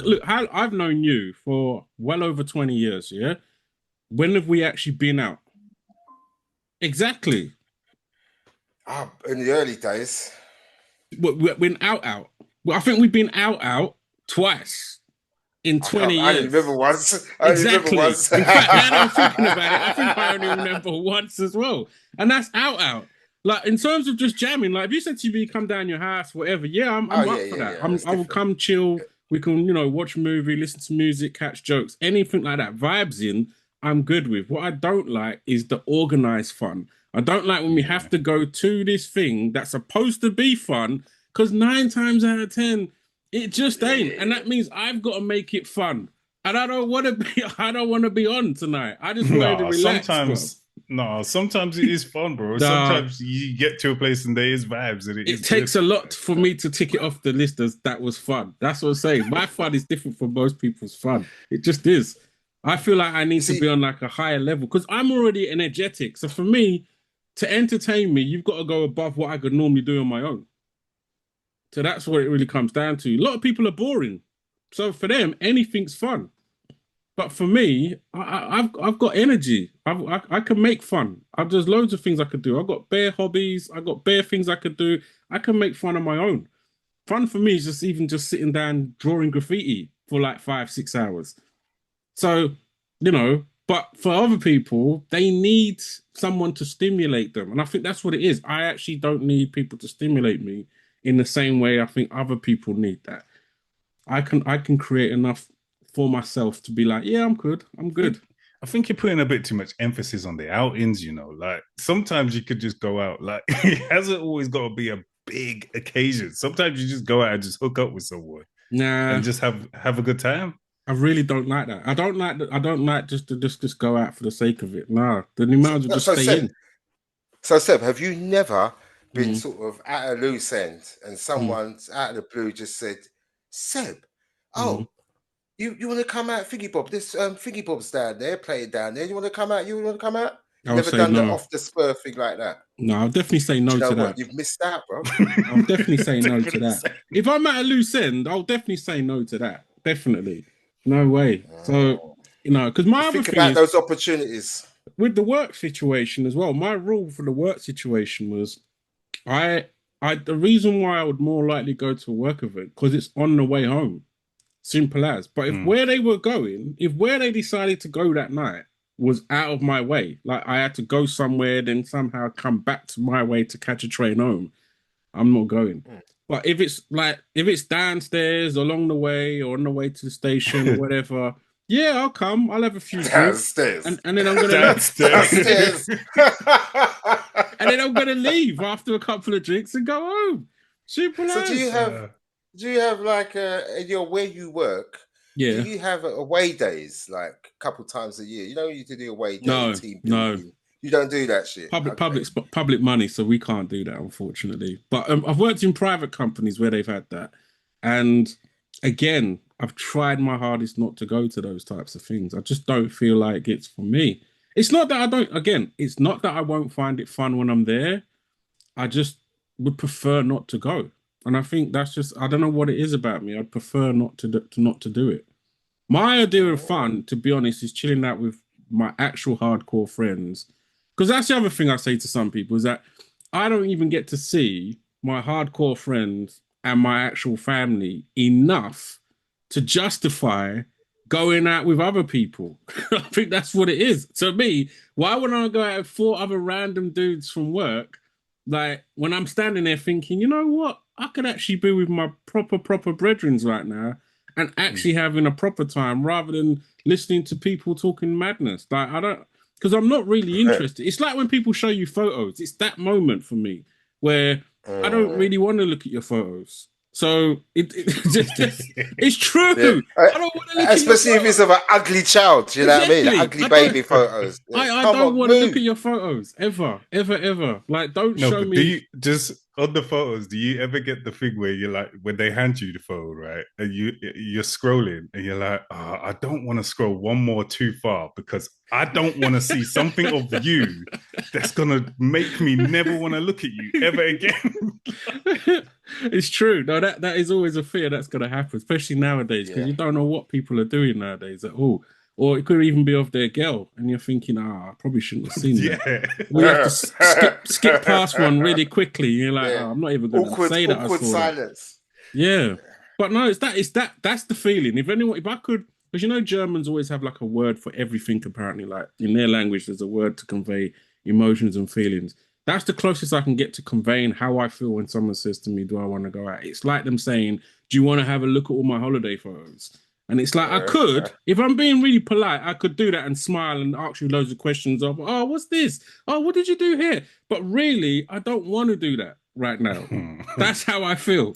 look, how I've known you for well over 20 years, yeah? When have we actually been out? Exactly. In the early days, We've been out. Well, I think we've been out twice in I 20 can't. I only remember years. once. I only remember Exactly. once. In fact, now that I'm thinking about it, I think I only remember once as well. And that's out. Like in terms of just jamming, like if you said to me, come down your house, whatever, yeah, Oh I'm yeah, up for yeah, that. yeah. That's I will different. come chill. We can, watch a movie, listen to music, catch jokes, anything like that. Vibes in, I'm good with. What I don't like is the organized fun. I don't like when we have Yeah. to go to this thing that's supposed to be fun, because 9 times out of 10, it just ain't. And Yeah. that means I've got to make it fun. And I don't want to be. I don't want to be on tonight. I just wanted to No, relax, bro. sometimes no, sometimes it is fun, bro. Nah, Sometimes you get to a place and there is vibes and it it is good. takes a lot for me to tick it off the list as that was fun. That's what I'm saying. My fun is different from most people's fun. It just is. I feel like I You need to be see, on like a higher level because I'm already energetic. So for me to entertain me, you've got to go above what I could normally do on my own. So that's what it really comes down to. A lot of people are boring. So for them, anything's fun. But for me, I've got energy. I can make fun. There's loads of things I could do. I've got bare hobbies. I got bare things I could do. I can make fun on my own. Fun for me is just sitting down drawing graffiti for like 5, 6 hours. So, but for other people, they need someone to stimulate them. And I think that's what it is. I actually don't need people to stimulate me in the same way I think other people need that. I can create enough for myself to be like, yeah, I'm good. I'm good. I think you're putting a bit too much emphasis on the outings, Like sometimes you could just go out. Like it hasn't always got to be a big occasion. Sometimes you just go out and just hook up with someone and Nah, just have a good time. I really don't like that. I don't like that. I don't like just to just go out for the sake of it. Nah, then you might as well no, just so stay Seb, in. so Seb, have you never been Mm, sort of at a loose end and mm, someone's out of the blue just said, "Seb, mm. oh, you want to come out, Figgy Bob? This Figgy Bob's down there, play it down there. You want to come out? You want to come out? I You would never say done the no. off the spur thing like that? No, I'll definitely say Do no you know to what? that. You've missed out, bro. I'll definitely say no to Definitely that. say. If I'm at a loose end, I'll definitely say no to that. Definitely. No way. So, Oh. because You my other think thing about is those opportunities. with the work situation as well, my rule for the work situation was I the reason why I would more likely go to a work event because it's on the way home. Simple as. But if Mm. where they were going, if where they decided to go that night was out of my way, like I had to go somewhere, then somehow come back to my way to catch a train home, I'm not going. Mm. But if it's downstairs along the way or on the way to the station or whatever, yeah, I'll come. I'll have a few drinks, Downstairs. and then I'm gonna Downstairs. Downstairs. and then I'm gonna leave after a couple of drinks and go home. Simple So do you as. have like in your where you work, do Yeah. you have away days like a couple times a year? You know you do the away day, No, team no. building. You don't do that shit. Public Okay. public public money, so we can't do that, unfortunately. But I've worked in private companies where they've had that, and again, I've tried my hardest not to go to those types of things. I just don't feel like it's for me. It's not that I don't. Again, it's not that I won't find it fun when I'm there. I just would prefer not to go, and I think that's just I don't know what it is about me. I'd prefer not to do it. My idea of Oh. fun, to be honest, is chilling out with my actual hardcore friends. Because that's the other thing I say to some people is that I don't even get to see my hardcore friends and my actual family enough to justify going out with other people. I think that's what it is. To me, why would I go out with four other random dudes from work? Like when I'm standing there thinking, you know what? I could actually be with my proper brethrens right now and Mm. actually having a proper time rather than listening to people talking madness. Like I don't because I'm not really interested. It's like when people show you photos. It's that moment for me where I don't Mm. really want to look at your photos. So it just it's Yeah. true. I don't want to look at your Especially if it's photos. of an ugly child, you know what I mean? Exactly. Ugly baby photos. Yeah. I Come don't on, want to look move. at your photos ever. Like don't No, show but do me. you just on the photos? Do you ever get the thing where you're like, when they hand you the photo, right, and you're scrolling, and you're like, oh, I don't want to scroll one more too far because I don't want to see something of you that's gonna make me never want to look at you ever again. It's true. No, that is always a fear that's going to happen, especially nowadays, because Yeah. you don't know what people are doing nowadays at all. Or it could even be of their girl, and you're thinking, I probably shouldn't have seen that. Yeah. We have to skip past one really quickly. You're like, Yeah. I'm not even going to say that I Awkward saw that. silence. Yeah, but no, that's the feeling. If I could, because Germans always have like a word for everything. Apparently, like in their language, there's a word to convey emotions and feelings. That's the closest I can get to conveying how I feel when someone says to me, "Do I want to go out?" It's like them saying, "Do you want to have a look at all my holiday photos?" And it's like I could, if I'm being really polite, I could do that and smile and ask you loads of questions of, "Oh, what's this? Oh, what did you do here?" But really, I don't want to do that right now. That's how I feel.